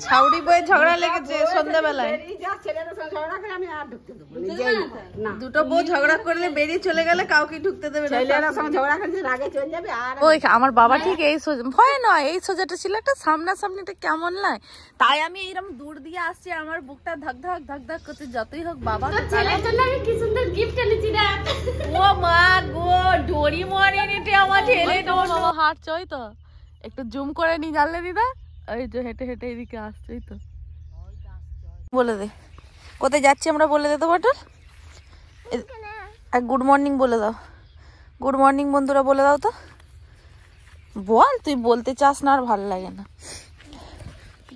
ছাউরি বয়ে ঝগড়া লেগেছে সন্ধ্যাবেলায়। দুটো বউ ঝগড়া করলে বেরিয়ে চলে গেলে কাউকে ঢুকতে দেবে না। ওই আমার বাবা ঠিক এই সোজা ভয় নয়, এই সোজাটা ছিল একটা সামনাসামনিটা কেমন নয়, তাই আমি এইরকম দূর দিয়ে আসছি, আমার বুকটা ধক ধক ধক ধক করতে। যতই হোক বাবা কি সুন্দর গিফট এনেছি না। ও মা গো ডোরি মরিনিতে আমার ছেলে বাবা হাঁটছে, ওই তো একটু জুম করে নি জানলে দিদা, ওই যে হেঁটে হেঁটে এদিকে আসছে। তো বলে দে কোথায় যাচ্ছি আমরা, বলে দে তো বাটল। আর গুড মর্নিং বলে দাও, গুড মর্নিং বন্ধুরা বলে দাও তো। বল, তুই বলতে চাস না আর ভালো লাগে না।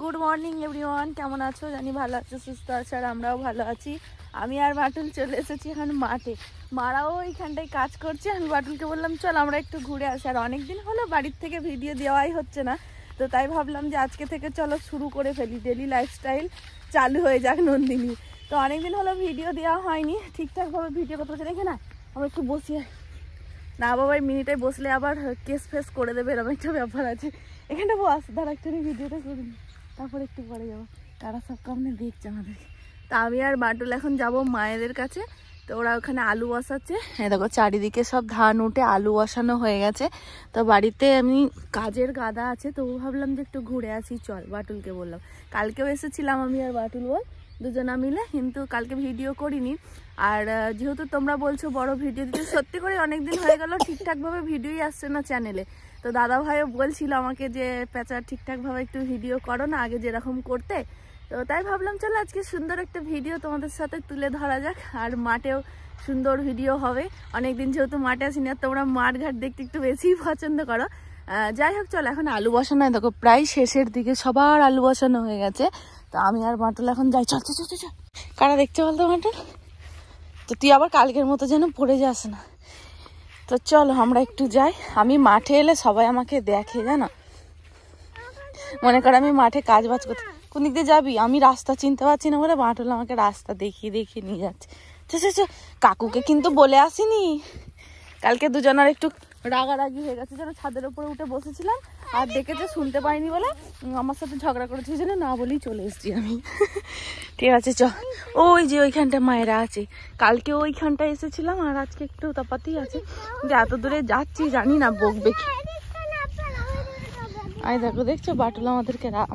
গুড মর্নিং এভরিওয়ান, কেমন আছো? জানি ভালো আছো, সুস্থ আছো, আর আমরাও ভালো আছি। আমি আর বাটুল চলে এসেছি এখন মাঠে। মারাও এইখানটায় কাজ করছে। আমি বাটুলকে বললাম চল আমরা একটু ঘুরে আসি, আর অনেকদিন হলো বাড়ির থেকে ভিডিও দেওয়াই হচ্ছে না, তো তাই ভাবলাম যে আজকে থেকে চলো শুরু করে ফেলি, ডেলি লাইফস্টাইল চালু হয়ে যাক নন্দিনী। তো অনেকদিন হলো ভিডিও দেওয়া হয়নি ঠিকঠাকভাবে, ভিডিও করতে পারছি না। আমরা একটু বসি না বাবা, মিনিটে বসলে আবার কেস ফেস করে দেবে, এরকম একটা ব্যাপার আছে। এখানটা বস, দাঁড়া একটু ভিডিওটা করে নিই, তারপর একটু পরে যাবো। তারা সব কামনে দেখছে আমাদেরকে। তা আমি আর বাটুল এখন যাব মায়েদের কাছে। তো ওরা ওখানে আলু বসাচ্ছে। হ্যাঁ দেখো চারিদিকে সব ধান উঠে আলু বসানো হয়ে গেছে। তো বাড়িতে আমি কাজের গাদা আছে, তো ভাবলাম যে একটু ঘুরে আসি চল। বাটুলকে বললাম, কালকেও এসেছিলাম আমি আর বাটুল বল দুজনা মিলে, কিন্তু কালকে ভিডিও করিনি। আর যেহেতু তোমরা বলছো বড় ভিডিও দিতে, সত্যি করে অনেকদিন হয়ে গেল ঠিকঠাকভাবে ভিডিওই আসছে না চ্যানেলে। তো দাদা ভাইও বলছিল আমাকে যে পেঁচা ঠিকঠাকভাবে একটু ভিডিও করো না, আগে যেরকম করতে। তো তাই ভাবলাম চলো আজকে সুন্দর একটা ভিডিও তোমাদের সাথে তুলে ধরা যাক, আর মাঠেও সুন্দর ভিডিও হবে। অনেকদিন যেহেতু মাঠে আসিনি, আর তোমরা মাঠ ঘাট দেখতে একটু বেশিই পছন্দ করো। যাই হোক চলো, এখন আলু বসানো হয় দেখো প্রায় শেষের দিকে, সবার আলু বসানো হয়ে গেছে। তো আমি আর বাটুল এখন যাই, চল চল চল। কারা দেখতে বলতো বাটুল, তো তুই আবার কালকের মতো যেন পড়ে যাস না। তো চলো আমরা একটু যাই। আমি মাঠে এলে সবাই আমাকে দেখে জানো, মনে করো আমি মাঠে কাজ বাজ করতে। কোন দিক দিয়ে যাবি? আমি রাস্তা চিনতে পারছি না বলে বাটুল আমাকে রাস্তা দেখিয়ে দেখিয়ে নিয়ে যাচ্ছে। কাকুকে কিন্তু বলে আসিনি, কালকে দুজনের একটু রাগারাগি হয়ে গেছে, যেন ছাদের উপরে উঠে বসেছিলাম আর ডেকেছে শুনতে পাইনি বলে আমার সাথে ঝগড়া করেছে, যেন না বলেই চলে এসছি আমি। ঠিক আছে চ, ওই যে ওইখানটা মায়েরা আছে, কালকে ওইখানটা এসেছিলাম, আর আজকে একটু তফাৎই আছে যে এত দূরে যাচ্ছি জানি না বকবে কি। আই দেখো দেখছো বাটুল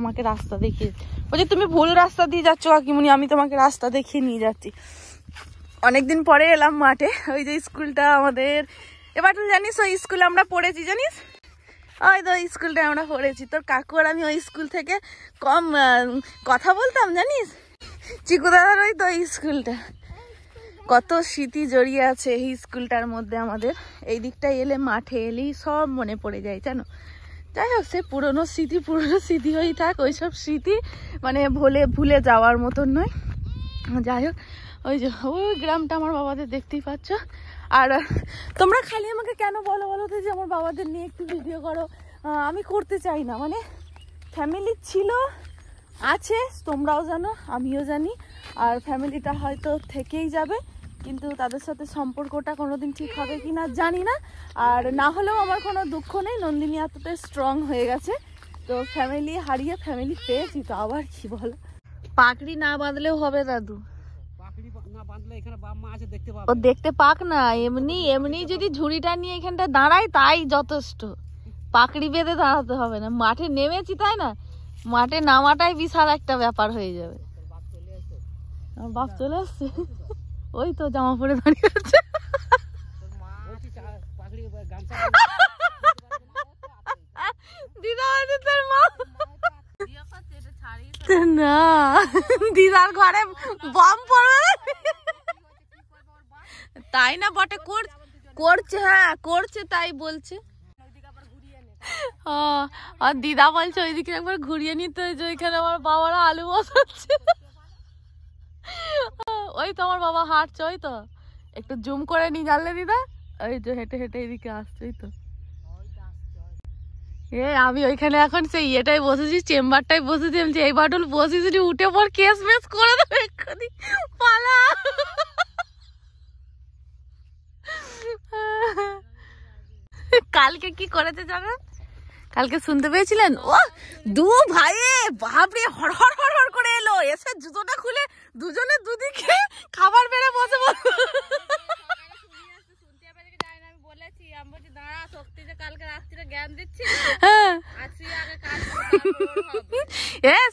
আমাকে রাস্তা দেখিয়ে বলছে তুমি ভুল রাস্তা দিয়ে যাচ্ছ কাকিমুনি, আমি তোমাকে রাস্তা দেখিয়ে নিয়ে যাচ্ছি। অনেকদিন পরে এলাম মাঠে। ওই যে স্কুলটা আমাদের, এ বাটুল জানিস ওই স্কুলে আমরা পড়েছি জানিস, ওই তো স্কুলটা আমরা পড়েছি। তোর কাকু আর আমি ওই স্কুল থেকে কম কথা বলতাম জানিস, চিকু দাদার ওই তো স্কুলটা। কত স্মৃতি জড়িয়ে আছে এই স্কুলটার মধ্যে আমাদের। এই দিকটায় এলে মাঠে এলেই সব মনে পড়ে যায় জানো। যাই হোক সে পুরনো স্মৃতি হয়েই থাক, ওইসব স্মৃতি মানে ভুলে যাওয়ার মতন নয়। যাই হোক ওই যে ওই গ্রামটা আমার বাবাদের দেখতেই পাচ্ছ। আর তোমরা খালি আমাকে কেন বলো তো যে আমার বাবাদের নিয়ে একটু ভিডিও করো, আমি করতে চাই না। মানে ফ্যামিলি ছিল, আছে, তোমরাও জানো আমিও জানি, আর ফ্যামিলিটা হয়তো থেকেই যাবে, কিন্তু তাদের সাথে সম্পর্কটা কোনোদিন ঠিক হবে কি না জানি না। আর না হলেও আমার কোনো দুঃখ নেই, নন্দিনী এতটাই স্ট্রং হয়ে গেছে। তো ফ্যামিলি হারিয়ে ফ্যামিলি পেয়েছি, তো আবার কি বলো, পাকড়ি না বাঁধলেও হবে দাদু, ও দেখতে পাক না, এমনি যদি ঝুড়িটা নিয়ে এখানটা দাঁড়াই তাই যথেষ্ট, পাকড়ি বেঁধে দাঁড়াতে হবে না। মাঠে নেমেছি তাই না, মাঠে নামাটাই বিশাল একটা ব্যাপার হয়ে যাবে। আমার বাপ চলে আসছে, ওই তো জামা পরে দাঁড়িয়ে আছে। দিদা তোর মা না, দিদার ঘরে বম পড়বে তাই না, বটে করছে, হ্যাঁ করছে তাই বলছে। আর দিদা বলছে ওইদিকে একবার ঘুরিয়ে নিতে হয়েছে, ওইখানে আমার বাবারা আলু বসাচ্ছে। ওই তো আমার বাবা হাঁটছে, ওই তো একটু জুম করে নি জানলে দিদা, ওই যে হেঁটে হেঁটে এদিকে আসছে। ওই তো আমি ওইখানে এখন সেই ইয়েটাই বসেছি, চেম্বারটাই বসেছি। আমি এই বাটুল বসেছি, উঠে পর কেস মেস করে দেবো এক্ষুনি, পালা। কালকে কি করেছে জানেন, কালকে শুনতে পেয়েছিলেন? ও দু ভাইয়ে বাপরে হর হর হর হর করে এলো, এসে জুতোটা খুলে দুজনে দুদিকে খাবার বেড়ে বসে বসে।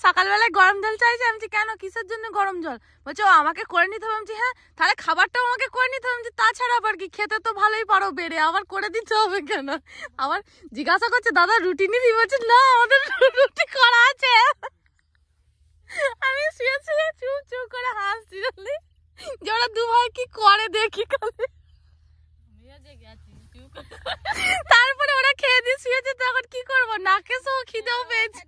সকালবেলায় গরম জল চাইছে, আমি কেন কিসের জন্য গরম জল? বলছে ও আমাকে করে নিতে হবে। আমি হ্যাঁ তাহলে খাবারটাও আমাকে করে নিতে হবে। তাছাড়া আবার কি, খেতে তো ভালোই পারো বেড়ে, আবার করে দিতে হবে কেন? আবার জিজ্ঞাসা করছে দাদা রুটি নিবি? বলছে না আমাদের রুটি করা আছে। আমি শুয়ে শুয়ে চুপ চুপ করে হাসছি যে ওরা দু ভাই কি করে দেখি কালে। তারপরে ওরা খেয়ে দিয়ে শুয়েছে, তখন কি করবো, নাকে সো খিদেও পেয়েছে।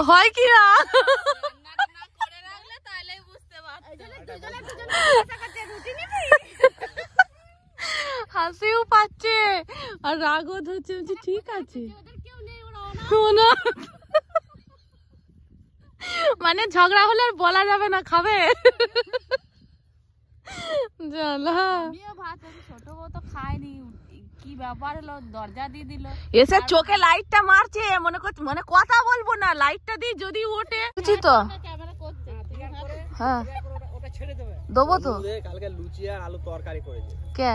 হয় কি না হাসিও পাচ্ছে আর রাগও ধরছে। ঠিক আছে মানে ঝগড়া হলে আর বলা যাবে না, খাবে। কি ব্যাপার হলো, দরজা দিয়ে দিল, এসে চোখে লাইটটা মারছে, মনে করছে মানে কথা বলবো না, লাইটটা দিয়ে যদি ওঠে তো হ্যাঁ দেবো তো। কালকে লুচি আর আলু তরকারি করেছে কে?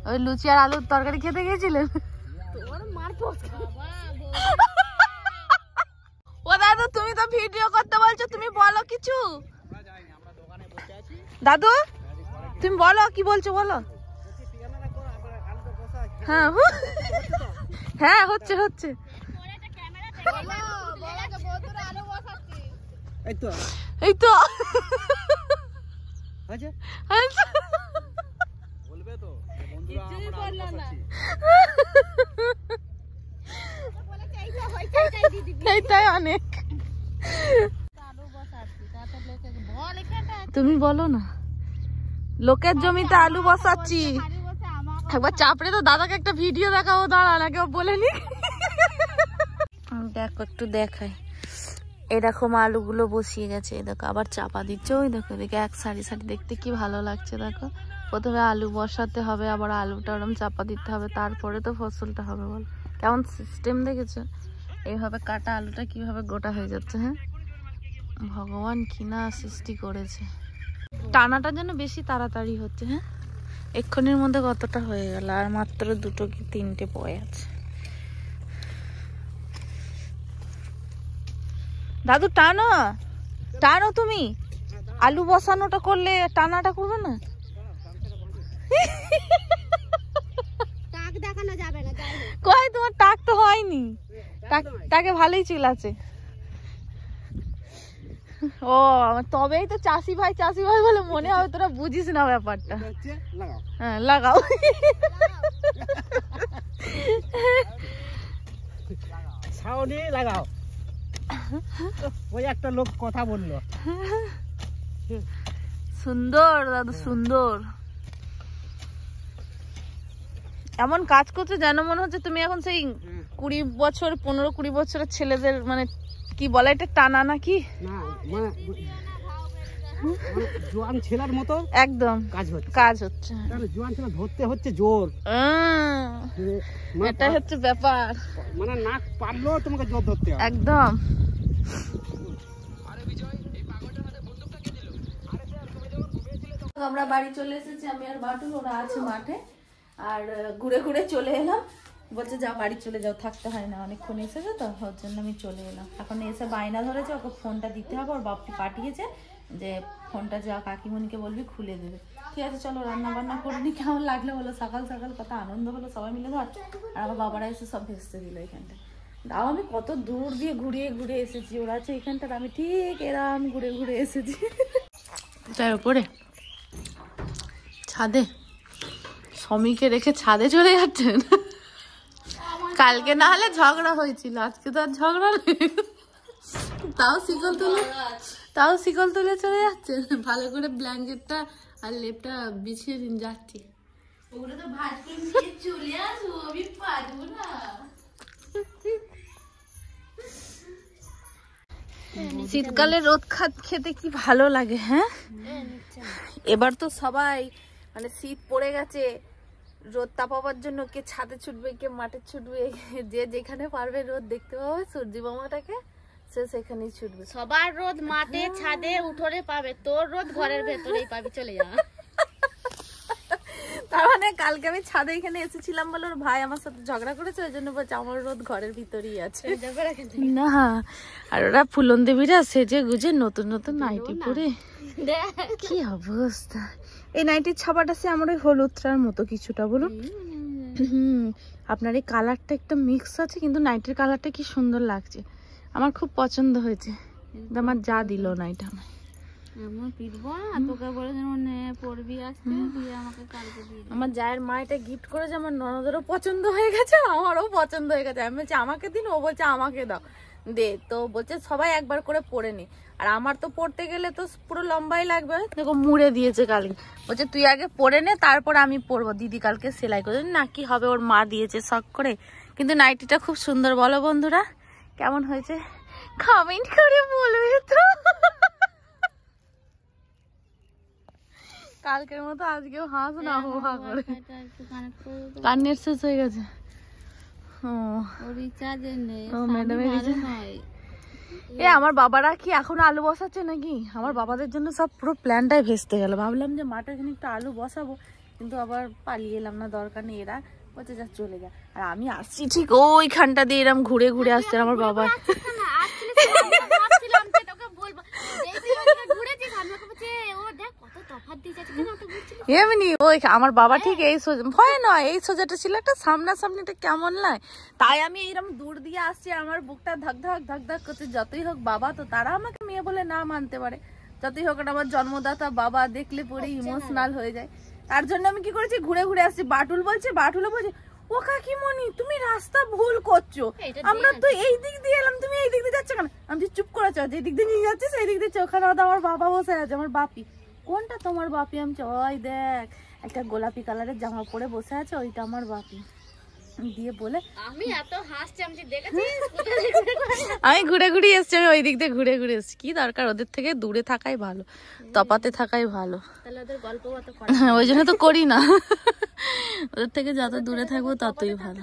ওই লুচি আর আলুর তরকারি খেতে গেছিলেন? ও দাদু তুমি তো ভিডিও করতে বলছো, তুমি বলো কিছু। দাদু তুমি বলো, কি বলছো বলো। হ্যাঁ হ্যাঁ হচ্ছে হচ্ছে। এই তো এইটাই অনেক। তুমি বলো না, লোকের জমিতে আলু বসাচ্ছি। একবার চাপড়ে তো দাদাকে একটা ভিডিও দেখাবো, দাঁড়া নাকি বলেনি। দেখো একটু দেখাই, এরকম আলুগুলো বসিয়ে গেছে, দেখো আবার চাপা দিচ্ছে। ওই দেখো দেখে এক সারি সারি, দেখতে কি ভালো লাগছে। দেখো প্রথমে আলু বসাতে হবে, আবার আলুটা ওরকম চাপা দিতে হবে, তারপরে তো ফসলটা হবে। বল কেমন সিস্টেম দেখেছো? এইভাবে কাটা আলুটা কিভাবে গোটা হয়ে যাচ্ছে। হ্যাঁ ভগবান কিনা সৃষ্টি করেছে। টানাটা যেন বেশি তাড়াতাড়ি হচ্ছে। হ্যাঁ এক্ষুনির মধ্যে কতটা হয়ে গেল, আর মাত্র দুটো কি তিনটে বয়ে আছে। দাদু টানো টানো, তুমি আলু বসানোটা করলে টানাটা করবে না? কই তোমার টাক তো হয়নি, টাকে ভালোই চুল আছে। ও তবেই তো চাষি ভাই বলে মনে হয়, তোরা বুঝিস না ব্যাপারটা। হ্যাঁ লাগাও। লাগাও। ওই একটা লোক কথা বললো, সুন্দর দাদু সুন্দর। এমন কাজ করছো যেন মনে হচ্ছে তুমি এখন সেই 15-20 বছরের ছেলেদের মানে কি বলে এটা টানা নাকি জোয়ান ছেলের মতো একদম কাজ হচ্ছে। জোয়ান ছেলে ধরতে হচ্ছে জোর, এটা হচ্ছে ব্যাপার। মানে নাক পারলেও তোমাকে জোর ধরতে হবে একদম। আমরা বাড়ি চলে এসেছি, আমি আর বাটুল, ওরা আছে মাঠে। আর ঘুরে ঘুরে চলে এলাম, বলছে যা বাড়ি চলে যাও, থাকতে হয় না, অনেকক্ষণ এসেছে তো, ওর জন্য আমি চলে এলাম। এখন এসে বায়না ধরেছে, ওকে ফোনটা দিতে হবে, ওর বাপটি পাঠিয়েছে যে ফোনটা যা কাকিমণিকে বলবি খুলে দেবে। ঠিক আছে চলো রান্না বান্না করে নি। কেমন লাগলো বলো, সকাল সকাল কত আনন্দ হলো, সবাই মিলে ধর। আর আমার বাবারা এসে সব ভেসতে দিল এখানটা। তাও আমি কত দূর দিয়ে ঘুরিয়ে ঘুরে এসেছি, ওরা আছে এখানটা, আমি ঠিক এরম ঘুরে ঘুরে এসেছি। তার উপরে ছাদে সমীকে রেখে ছাদে চলে যাচ্ছেন। কালকে না হলে ঝগড়া হয়েছিল, আজকে তো আর ঝগড়া নেই। তাও শিকল তুলে চলে যাচ্ছে। ভালো করে ব্ল্যাঙ্কেটটা আর লেপটা বিছিয়ে দিন, যাচ্ছি। শীতকালে রোদ খেতে কি ভালো লাগে। হ্যাঁ এবার তো সবাই মানে শীত পড়ে গেছে, রোদ তাপাবার জন্য কে ছাদে ছুটবে, কে মাঠে ছুটবে, যে যেখানে পারবে রোদ দেখতে পাবে সূর্যি মামাটাকে, সে সেখানেই ছুটবে। সবার রোদ মাঠে ছাদে উঠোনে পাবে, তোর রোদ ঘরের ভেতরেই পাবি, চলে যা। তার মানে কালকে আমি ছাদে এখানে এসেছিলাম বলে ওর ভাই আমার সাথে ঝগড়া করেছে, ওই জন্য বলছে আমার রোদ ঘরের ভিতরেই আছে না। আর ওরা ফুলন দেবীরা সেজে গুজে নতুন নতুন নাইটি পরে, কি অবস্থা। এই নাইটির ছাপাটা সে আমার ওই হলুদটার মতো কিছুটা, বলুন। আপনার এই কালারটা একটা মিক্স আছে, কিন্তু নাইটির কালারটা কি সুন্দর লাগছে, আমার খুব পছন্দ হয়েছে। আমার যা দিল নাইটা আমার জায়ের মা এটা গিফট করেছে, আমার ননদেরও পছন্দ হয়ে গেছে, আমারও পছন্দ হয়ে গেছে। আমি বলছি আমাকে দিন, ও বলছে আমাকে দাও দে, তো বলছে সবাই একবার করে পরে নি। আর আমার তো পড়তে গেলে তো পুরো লম্বাই লাগবে, দেখো মুড়ে দিয়েছে কালকে, বলছে তুই আগে পরে নে তারপর আমি পরবো, দিদি কালকে সেলাই করে না কি হবে, ওর মা দিয়েছে শখ করে। কিন্তু নাইটিটা খুব সুন্দর, বলো বন্ধুরা কেমন হয়েছে কমেন্ট করে বলবে তো। কালকের মতো আজকেও হাস না হো হা করে, কানের শেষ হয়ে গেছে। আমার বাবারা কি এখন আলু বসাচ্ছে নাকি? আমার বাবাদের জন্য সব পুরো প্ল্যানটাই ভেস্তে গেল। ভাবলাম যে মাঠে খানিকটা আলু বসাবো, কিন্তু আবার পালিয়ে এলাম না, দরকার নেই, এরা বলছে যা চলে যা। আর আমি আসছি ঠিক ওইখানটা দিয়ে এরম ঘুরে ঘুরে আসছে আমার বাবা। এমনি ওই আমার বাবা ঠিক এই ভয় নয়, এই সোজাটা ছিল একটা সামনাসামনিটা কেমন নয়, তাই আমি এইরকম দূর দিয়ে আসছি, আমার বুকটা ধক ধক ধক ধক করছে। যতই হোক বাবা তো, তারা আমাকে মেয়ে বলে না মানতে পারে, যতই হোক আমার জন্মদাতা বাবা, দেখলে পরে ইমোশনাল হয়ে যায়। তার জন্য আমি কি করেছি, ঘুরে ঘুরে আসছি। বাটুল বলছে, বাটুলও বলছে ও কাকিমণি তুমি রাস্তা ভুল করছো, আমরা তো এই দিক দিয়ে এলাম, তুমি এই দিক দিয়ে যাচ্ছ কেন? আমি চুপ করে চল, যে দিক দিয়ে নিয়ে যাচ্ছিস এই দিক দিয়ে, ওখানে আমার বাবা বসে আছে, আমার বাপি। কোনটা তোমার বাপি? আমি ওই দেখ একটা গোলাপি কালারের জামা পরে বসে আছে, ওইটা আমার বাপি। দিয়ে বলে আমি এত হাসছি, আমি দেখেছি আমি ঘুরে ঘুরে এসছি, আমি ওই দিক দিয়ে ঘুরে ঘুরে এসছি। কি দরকার, ওদের থেকে দূরে থাকাই ভালো, তপাতে থাকাই ভালো, ওই জন্য তো করি না। ওদের থেকে যত দূরে থাকবো ততই ভালো,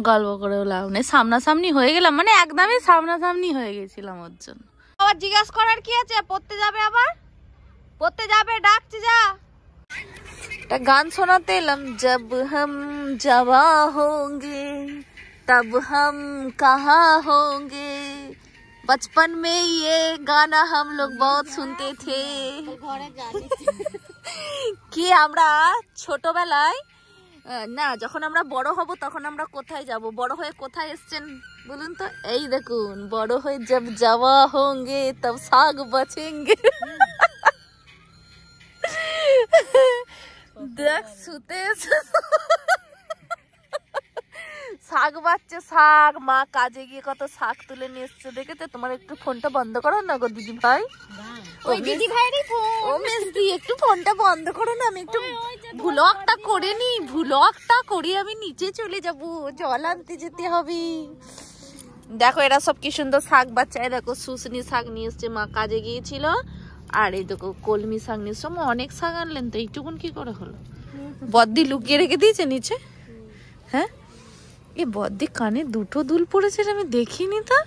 গল্প করেও লাভ নেই। সামনাসামনি হয়ে গেলাম, মানে একদমই সামনাসামনি হয়ে গেছিলাম ওর জন্য। আবার জিজ্ঞাসা করার কি আছে, পড়তে যাবে, আবার পড়তে যাবে, ডাকছি যা। একটা গান শোনাতে এলাম, জব হাম জওয়া হোঙ্গে তব হাম কাহা হোঙ্গে, बचपन में ये गाना हम लोग बहुत सुनते थे। কি আমরা ছোটবেলায় না, যখন আমরা বড় হব তখন আমরা কোথায় যাব, বড় হয়ে কোথায় এসছেন বলুন তো? এই দেখুন, বড় হয়ে জব জওয়া হোঙ্গে তব সাগ বাচেঙ্গে। দেখ শুতে শাক বাচ্চা, শাক মা কাজে গিয়ে কত শাক তুলে নিয়ে এসছে, দেখেছো? তোমার একটু ফোনটা বন্ধ করো না গো দিদি ভাই, ওই দিদি ভাইয়েরই ফোন। ও মেসদি একটু ফোনটা বন্ধ করো না, আমি একটু ভ্লগটা করে নি, ভ্লগটা করি, আমি নিচে চলে যাব, জল আনতে যেতে হবে। দেখো এরা সব কি সুন্দর শাক বাচ্চা, দেখো শুশনি শাক নিয়ে এসছে, মা কাজে গিয়েছিল। আর এই দেখো কলমি শাক নিয়ে এসছে, অনেক শাক আনলেন তো, এইটুকুন কি করে হলো? বদ্দি লুকিয়ে রেখে দিয়েছে নিচে। হ্যাঁ, এই বদ্দি কানে দুটো দুল পড়েছে, আমি দেখিনি তো।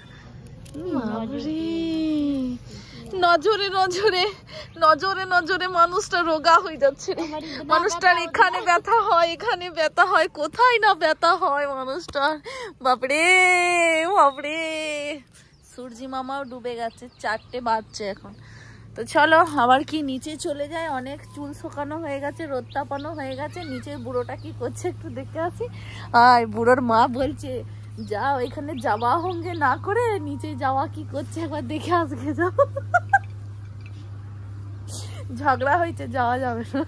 নজরে নজরে নজরে নজরে মানুষটা রোগা হয়ে যাচ্ছে, মানুষটার এখানে ব্যথা হয়, এখানে ব্যথা হয়, কোথায় না ব্যথা হয় মানুষটার। বাপরে বাপরে, সূর্যি মামাও ডুবে গেছে, 4টে বাজছে এখন। তো চলো আবার কি নিচে চলে যায়, অনেক চুল শোকানো হয়ে গেছে, রোদ তাপানো হয়ে গেছে, নিচে বুড়োটা কি করছে একটু দেখে আসি। আর বুড়োর মা বলছে যা ওইখানে যাওয়া হোঙ্গে না করে নিচে যাওয়া কি করছে একবার দেখে আসবে, যাও। ঝগড়া হয়েছে, যাওয়া যাবে না,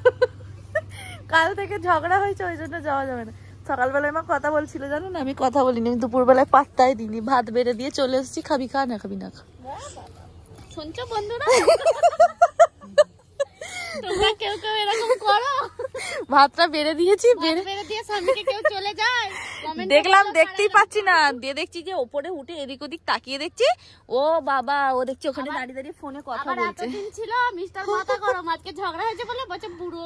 কাল থেকে ঝগড়া হয়েছে, ওই জন্য যাওয়া যাবে না। সকালবেলায় মা কথা বলছিল জানো না, আমি কথা বলিনি, আমি দুপুরবেলায় পাত্তাই দিইনি, ভাত বেড়ে দিয়ে চলে এসেছি, খাবি খা না খাবি না খা। শুনছো বন্ধুরা, তোমরা কেউ কেউ এরকম করো? ভাতটা বেড়ে দিয়েছি, বেড়ে দিয়ে স্বামীকে কেউ চলে যায়, দেখলাম দেখতেই পাচ্ছি না, দিয়ে দেখছি যে ওপরে উঠে এদিক ওদিক তাকিয়ে দেখছি ও বাবা, ও দেখছি ওখানে দাঁড়িয়ে দাঁড়িয়ে ফোনে কথা বলছে। এতদিন ছিল মিস্টার মাথা গরম, আজকে ঝগড়া হয়েছে বলে বলছে বুড়ো।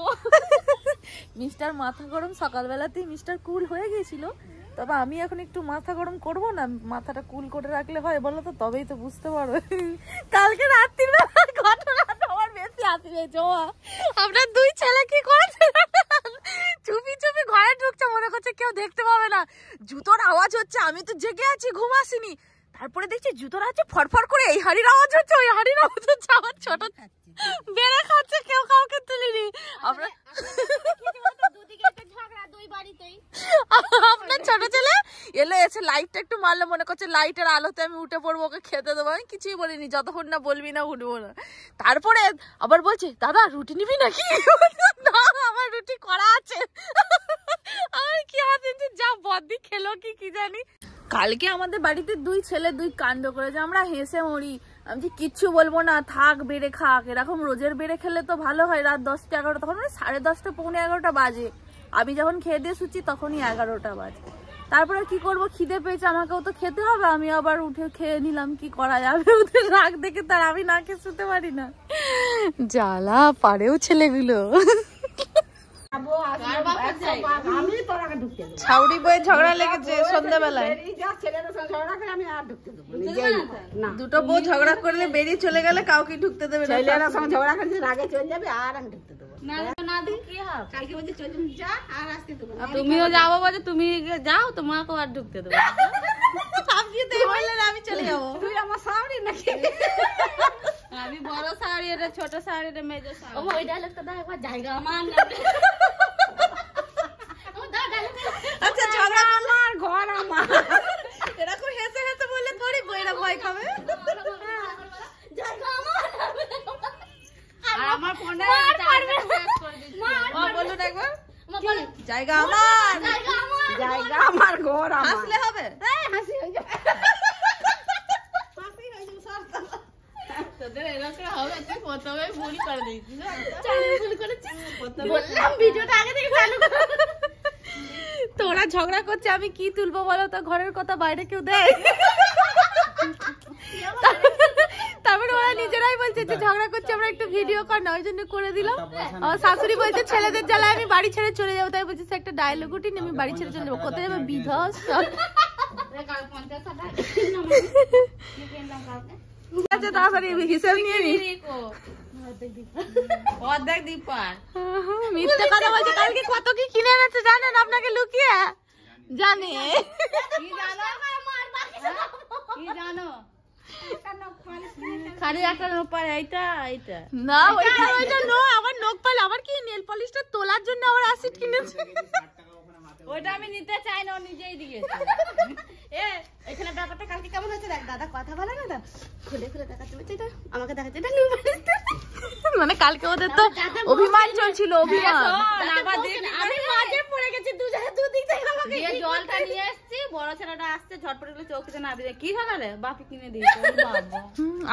মিস্টার মাথা গরম সকালবেলাতেই মিস্টার কুল হয়ে গেছিল, তবে আমি এখন একটু মাথা গরম করব না, মাথাটা কুল করে রাখলে হয় বলো তো, তবেই তো বুঝতে পারবে। কালকে রাত্রির ঘটনাটা আমার বেশি আসবে। জোয়া আপনার দুই ছেলে কি করেছে, চুপি চুপি ঘরে ঢুকছে, মনে করছে কেউ দেখতে পাবে না, জুতোর আওয়াজ হচ্ছে, আমি তো জেগে আছি, ঘুম আসিনি, তারপরে দেখছি জুতোর আছে ফটফট করে, এই হাড়ির আওয়াজ হচ্ছে, ওই হাড়ির আওয়াজ হচ্ছে, আমার ছোট বেড়ে খাচ্ছে, কেউ কাউকে তুলিনি। আমরা আপনার ছোট ছেলে এলো, এসে লাইটটা একটু মারলো, মনে করছে লাইটের আলোতে আমি উঠে পড়বো, ওকে খেতে দেবো। আমি কিছুই বলিনি, যতক্ষণ না বলবি না উঠবো না। তারপরে আবার বলছে দাদা রুটি নিবি নাকি, না আমার রুটি করা আছে। আমার কি হাসি, যা বদ্দি খেলো কি জানি। কালকে আমাদের বাড়িতে দুই ছেলে দুই কাণ্ড করেছে, আমরা হেসে মরি। আমি কিচ্ছু বলবো না, থাক বেড়ে খাক, এরকম রোজের বেড়ে খেলে তো ভালো হয়। রাত 10টা 11টা, তখন 10:30 পৌনে 11টা বাজে, আমি যখন খেয়ে দিয়ে শুচ্ছি তখনই 11টা বাজে। তারপরে কি করব, খিদে পেয়েছে, আমাকেও তো খেতে হবে, আমি আবার উঠে খেয়ে নিলাম, কি করা যাবে, ওদের রাগ দেখে তার আমি না খেয়ে শুতে পারি না, জ্বালা পারেও ছেলেগুলো। ছাউড়ি বয়ে ঝগড়া লেগেছে সন্ধ্যাবেলায়, দুটো বউ ঝগড়া করলে বেরিয়ে চলে গেলে কাউকে ঢুকতে দেবে না, ঝগড়া করলে আগে চলে যাবে আর আমি ঢুকতে দেবো না। তুমিও যাবো বলে তুমি যাও, তোমাকে আর ঢুকতে দেবো আমি চলে যাবো। তুই আমার শাড়ি নাকি, আমি বড় শাড়ি, এটা ছোট শাড়ি, এটা মেজো শাড়ি। ওই ডায়লগটা দাও একবার, জায়গা আমার আচ্ছা ঝগড়া আমার ঘর আমার, এরকম হেসে হেসে বললে থোড়ি বইরা ভয় খাবে। জায়গা আমার, আর আমার ফোনে বলুন একবার, জায়গা আমার, জায়গা আমার ঘর আমার, হাসলে হবে, হাসি হয়ে যাবে, হাসি হয়ে যাবে। তোদের এরকম হবে, তুই প্রথমে ভুল করে দিয়েছিস, ভুল করেছিস, বললাম ভিডিওটা আগে থেকে চালু কর। তোরা ঝগড়া করছে, আমি কি তুলবো বলো তো, ঘরের কথা বাইরে কেউ দেয়। তারপরে ওরা নিজেরাই বলছে যে ঝগড়া করছে, আমরা একটু ভিডিও কর না, ওই জন্য করে দিলাম। আমার শাশুড়ি বলছে ছেলেদের জ্বালায় আমি বাড়ি ছেড়ে চলে যাবো, তাই বলছে একটা ডায়লগ উঠিনি, আমি বাড়ি ছেড়ে চলে যাবো, কোথায় যাবো বিধস। ঠিক আছে তাড়াতাড়ি হিসেব নিয়ে নি, অর্ধেক দীপার মিথ্যে কথা বলছে। কালকে কত কি কিনে এনেছে জানেন, আপনাকে লুকিয়ে জানে, কি জানো, খালি একটা নোপাল, এইটা এইটা না, ওইটা ওইটা নো, আবার নখ পাল, আবার কি নেল পলিশটা তোলার জন্য আবার অ্যাসিড কিনেছে, ওইটা আমি নিতে চাই না, ও নিজেই দিয়েছে। এখানে ব্যাপারটা কালকে কেমন হয়েছে দেখ, দাদা কথা বলে না, খুলে খুলে দেখাতে বলছে, এটা আমাকে দেখাচ্ছে, এটা নিউ মানে কালকে ওদের তো অভিমান চলছিল, অভিমান। আমি মাঝে পড়ে গেছি, দুদিক থেকে আমাকে জলটা নিয়ে আসছি, বড় ছেলেটা আসছে ঝটপট করে চোখে না দিয়ে, কি হলো বাপি কিনে দিয়েছে।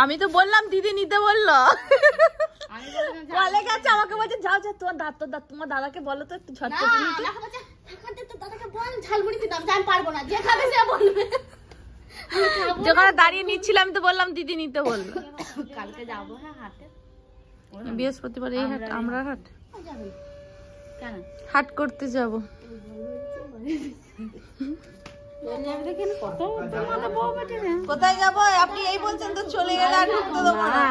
আমি তো বললাম দিদি নিতে বললো, আমি বলে গেছে, আমাকে বলছে যাও যাও তোমার দাঁত, তোমার দাদাকে বলো তো একটু ঝটপট নিতে, দাদাকে বল ঝালমুড়ি দিতাম, আমি পারবো না, যে খাবে সে বলবে। যেখানে দাঁড়িয়ে নিচ্ছিলাম আমি তো বললাম দিদি নিতে বললো। কালকে যাবো, হ্যাঁ হাটে, বৃহস্পতিবার এই হাট, আমরা হাট কেন হাট করতে যাব, কোথায় যাবো আপনি এই বলছেন তো, চলে গেলে আর ঢুকতে দেবো না,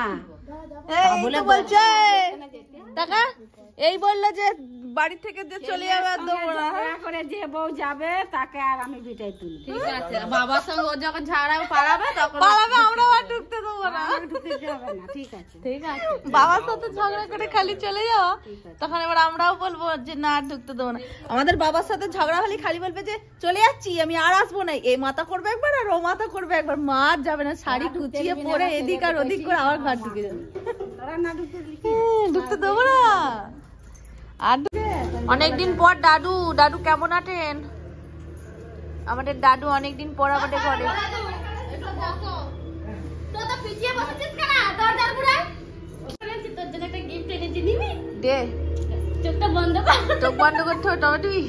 এই বলছে টাকা, এই বললো যে বাড়ি থেকে যে চলে যাবে আর দেবো না, করে যে বউ যাবে তাকে আর আমি বিটাই তুলি। ঠিক আছে, বাবার সঙ্গে ও যখন ঝাড়া পালাবে তখন পালাবে, আমরা আর ঢুকতে দেবো না, ঢুকতে যাবে না। ঠিক আছে, ঠিক আছে, বাবার সাথে ঝগড়া করে খালি চলে যাওয়া, তখন এবার আমরাও বলবো যে না আর ঢুকতে দেবো না। আমাদের বাবার সাথে ঝগড়া হলে খালি বলবে যে চলে যাচ্ছি আমি আর আসবো না, এই মাথা করবে একবার আর ও মাথা করবে একবার, মা আর যাবে না, শাড়ি কুচিয়ে পরে এদিক আর ওদিক করে আবার ঘর ঢুকে যাবে, ঢুকতে দেবো না। আর অনেকদিন পর দাদু, দাদু কেমন আছেন? আমাদের দাদু অনেকদিন পর আমাদের ঘরে, তোর জন্য একটা গিফট এনেছি, নিবি? দে চোখটা বন্ধ কর। চোখ বন্ধ করতে হবে তবে তুই।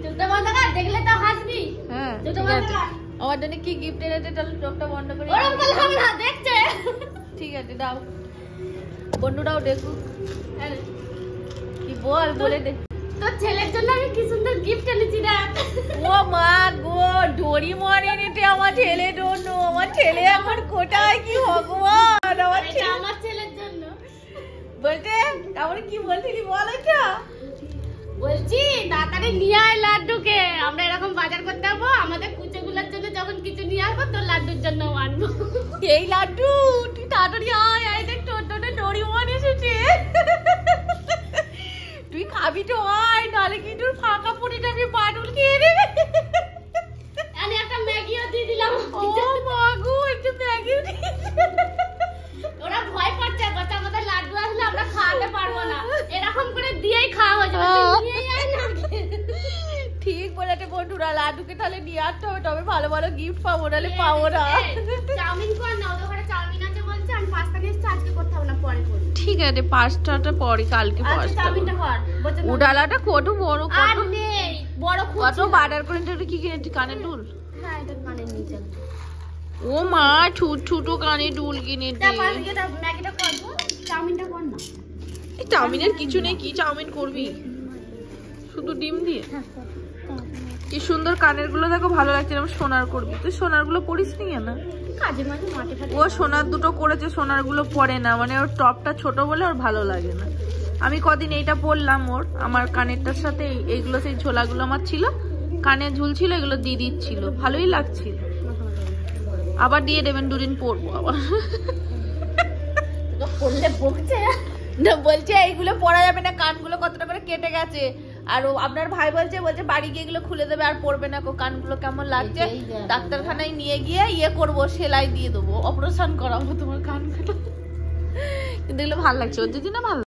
চোখটা বন্ধ কর, দেখলে তো হাসবি। হ্যাঁ চোখটা ঠিক বন্ধ আছে। কর। আমার জন্য কি গিফট এনেছে তাহলে চোখটা বন্ধ করে। ওরম করলাম না, দেখছে। ঠিক আছে দাও, বন্ধুরাও দেখুক। কি বল বলে দে। তোর ছেলের জন্য আমি কি সুন্দর গিফট এনেছি না। ও মা গো, ডোরিমন এনেছে আমার ছেলের জন্য। আমার ছেলে এখন কোথায়, কি ভগবান। আমার এটা ছেলে আমার ছেলের জন্য। বলতে তারপরে কি বলছিলি বল এটা। বলছি তাড়াতাড়ি নিয়ে আয় লাড্ডুকে, আমরা এরকম বাজার করতে যাবো, আমাদের কুচোগুলোর জন্য যখন কিছু নিয়ে আসবো তোর লাড্ডুর জন্য আনবো। এই লাড্ডু তুই তাড়াতাড়ি আয়, আয় দেখ তোর জন্য ডোরিমন এসেছে। তুই খাবি তো আয়, নাহলে কি তোর ফাঁকা পড়ে যাবে, পাটুল খেয়ে নেবে। আমি একটা ম্যাগিও দিয়ে দিলাম। ও মা গো, একটু ম্যাগি। ওরা ভয় পাচ্ছে, কথা কথা লাড্ডু আসলে আমরা খাওয়াতে পারবো না, এরকম করে দিয়েই খাওয়া হয়ে যাবে। তুই নিয়ে আয় না। ঠিক বলেছে বন্ধুরা, লাড্ডুকে তাহলে নিয়ে আসতে হবে, তবে ভালো ভালো গিফট পাবো, নাহলে পাবো না। চাউমিন কর না, ওদের ঘরে চাউমিন আছে বলছে, আমি পাস্তা নিয়ে এসেছি, আজকে করতে হবে না, পরে করবো। ঠিক আছে, পাঁচটাটা পরে, কালকে আচ্ছা পাঁচটা। চাউমিনটা কর। বলছে না। উডালাটা কত বড়, আর কত নেই, বড় কত খুঁজছি না। বাটার করে কি কিনেছি, কানের দুল। হ্যাঁ এটা কানের নিচে। ও মা, ছোট কানের দুল কিনেছি। যা পাশ দিয়ে ম্যাগিটা করবো, চাউমিনটা কর না। এই চাউমিনের কিছু নেই, কি চাউমিন করবি শুধু ডিম দিয়ে। কি সুন্দর কানের গুলো দেখো, ভালো লাগছে। আমার সোনার করবি, তুই সোনার গুলো পরিস নি না। কাজে মাঝে মাঠে ফাটে। ও সোনার দুটো করেছে, সোনার গুলো পরে না, মানে ওর টপটা ছোট বলে ওর ভালো লাগে না। আমি কদিন এইটা পরলাম, ওর আমার কানেরটার সাথে এইগুলো, সেই ঝোলাগুলো আমার ছিল, কানে ঝুলছিল, এগুলো দিয়ে দিচ্ছিল, ভালোই লাগছিল। আবার দিয়ে দেবেন, দুদিন পরবো আবার। পড়লে বকছে না, বলছে এইগুলো পরা যাবে না, কানগুলো কতটা করে কেটে গেছে। আর আপনার ভাই বলছে বাড়ি গিয়ে এগুলো খুলে দেবে, আর পরবে না, কানগুলো কেমন লাগছে, ডাক্তারখানায় নিয়ে গিয়ে করবো, সেলাই দিয়ে দেবো, অপারেশন করাবো তোমার কানগুলো। কিন্তু এগুলো ভালো লাগছে, ওর যদি না ভালো